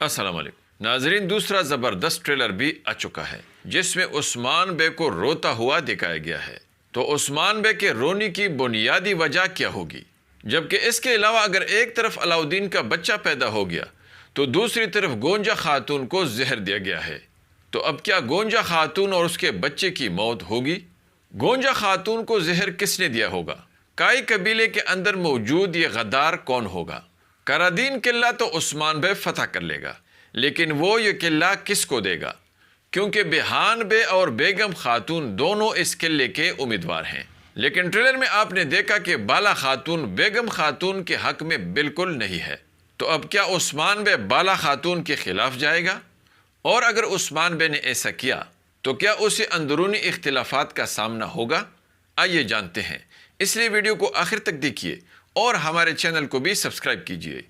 السلام علیکم ناظرین، دوسرا زبردست ٹریلر بھی آ چکا ہے جس میں عثمان بے کو روتا ہوا دکھایا گیا ہے۔ تو عثمان بے کے رونے کی بنیادی وجہ کیا ہوگی؟ جبکہ اس کے علاوہ اگر ایک طرف علاؤدین کا بچہ پیدا ہو گیا تو دوسری طرف گونجا خاتون کو زہر دیا گیا ہے۔ تو اب کیا گونجا خاتون اور اس کے بچے کی موت ہوگی؟ گونجا خاتون کو زہر کس نے دیا ہوگا؟ کائی قبیلے کے اندر موجود یہ غدار کون ہوگا؟ کرادین قلعہ تو عثمان بے فتح کر لے گا، لیکن وہ یہ قلعہ کس کو دے گا؟ کیونکہ بہان بے اور بیگم خاتون دونوں اس قلعے کے امیدوار ہیں۔ لیکن ٹریلر میں آپ نے دیکھا کہ بالا خاتون بیگم خاتون کے حق میں بالکل نہیں ہے۔ تو اب کیا عثمان بے بالا خاتون کے خلاف جائے گا؟ اور اگر عثمان بے نے ایسا کیا تو کیا اسے اندرونی اختلافات کا سامنا ہوگا؟ آئیے جانتے ہیں، اس لیے ویڈیو کو آخر تک دیکھیے اور ہمارے چینل کو بھی سبسکرائب کیجیے۔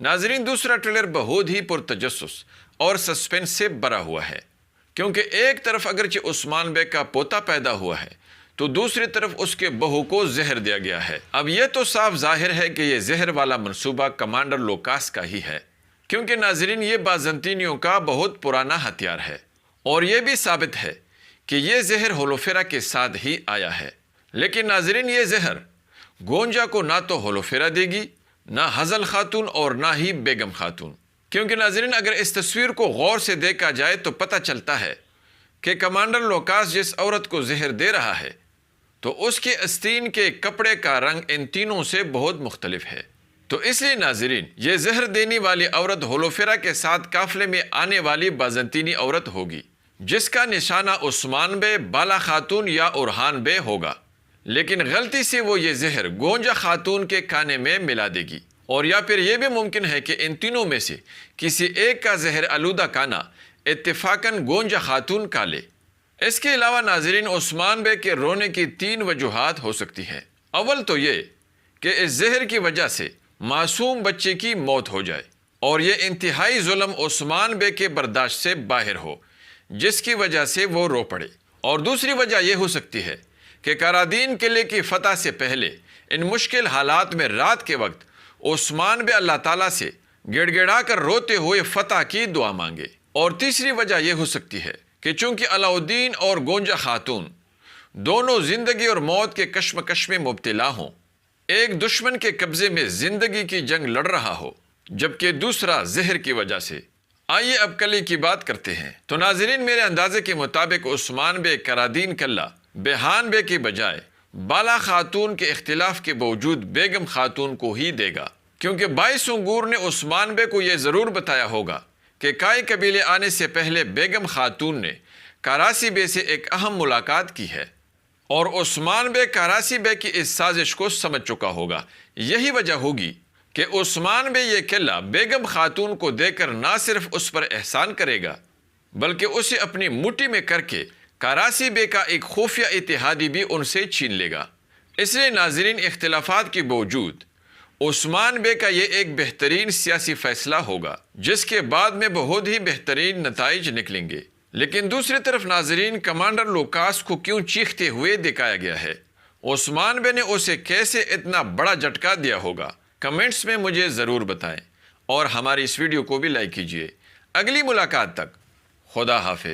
ناظرین، دوسرا ٹریلر بہت ہی پرتجسس اور سسپینس سے بھرا ہوا ہے، کیونکہ ایک طرف اگرچہ عثمان بے کا پوتا پیدا ہوا ہے تو دوسری طرف اس کے بہو کو زہر دیا گیا ہے۔ اب یہ تو صاف ظاہر ہے کہ یہ زہر والا منصوبہ کمانڈر لوکاس کا ہی ہے، کیونکہ ناظرین یہ بازنطینیوں کا بہت پرانا ہتھیار ہے، اور یہ بھی ثابت ہے کہ یہ زہر ہولوفیرا کے ساتھ ہی آیا ہے۔ لیکن ناظرین، یہ زہر گونجا کو نہ تو ہولوفیرا دے گی، نہ حزل خاتون اور نہ ہی بیگم خاتون، کیونکہ ناظرین اگر اس تصویر کو غور سے دیکھا جائے تو پتہ چلتا ہے کہ کمانڈر لوکاس جس عورت کو زہر دے رہا ہے تو اس کے آستین کے کپڑے کا رنگ ان تینوں سے بہت مختلف ہے۔ تو اس لیے ناظرین، یہ زہر دینے والی عورت ہولوفیرا کے ساتھ قافلے میں آنے والی بازنطینی عورت ہوگی، جس کا نشانہ عثمان بے، بالا خاتون یا اورہان بے ہوگا۔ لیکن غلطی سے وہ یہ زہر گونجا خاتون کے کھانے میں ملا دے گی، اور یا پھر یہ بھی ممکن ہے کہ ان تینوں میں سے کسی ایک کا زہر آلودہ کھانا اتفاقاً گونجا خاتون کا لے۔ اس کے علاوہ ناظرین، عثمان بے کے رونے کی 3 وجوہات ہو سکتی ہیں۔ اول تو یہ کہ اس زہر کی وجہ سے معصوم بچے کی موت ہو جائے اور یہ انتہائی ظلم عثمان بے کے برداشت سے باہر ہو، جس کی وجہ سے وہ رو پڑے۔ اور دوسری وجہ یہ ہو سکتی ہے کہ کرادین قلعے کی فتح سے پہلے ان مشکل حالات میں رات کے وقت عثمان بے اللہ تعالیٰ سے گڑ گڑا کر روتے ہوئے فتح کی دعا مانگے۔ اور تیسری وجہ یہ ہو سکتی ہے کہ چونکہ علاؤدین اور گونجا خاتون دونوں زندگی اور موت کے کشمکش میں مبتلا ہوں، ایک دشمن کے قبضے میں زندگی کی جنگ لڑ رہا ہو جبکہ دوسرا زہر کی وجہ سے۔ آئیے اب قلعے کی بات کرتے ہیں۔ تو ناظرین، میرے اندازے کے مطابق عثمان بے کرادین قلعہ بہان بے کی بجائے بالا خاتون کے اختلاف کے باوجود بیگم خاتون کو ہی دے گا، کیونکہ بائی سنگور نے عثمان بے کو یہ ضرور بتایا ہوگا کہ کائی قبیلے آنے سے پہلے بیگم خاتون نے کراسی بے سے ایک اہم ملاقات کی ہے، اور عثمان بے کراسی بے کی اس سازش کو سمجھ چکا ہوگا۔ یہی وجہ ہوگی کہ عثمان بے یہ قلعہ بیگم خاتون کو دے کر نہ صرف اس پر احسان کرے گا بلکہ اسے اپنی مٹھی میں کر کے کراسی بے کا ایک خفیہ اتحادی بھی ان سے چھین لے گا۔ اس لیے ناظرین، اختلافات کے باوجود عثمان بے کا یہ ایک بہترین سیاسی فیصلہ ہوگا جس کے بعد میں بہت ہی بہترین نتائج نکلیں گے۔ لیکن دوسری طرف ناظرین، کمانڈر لوکاس کو کیوں چیختے ہوئے دکھایا گیا ہے؟ عثمان بے نے اسے کیسے اتنا بڑا جھٹکا دیا ہوگا؟ کمنٹس میں مجھے ضرور بتائیں، اور ہماری اس ویڈیو کو بھی لائک کیجیے۔ اگلی ملاقات تک خدا حافظ۔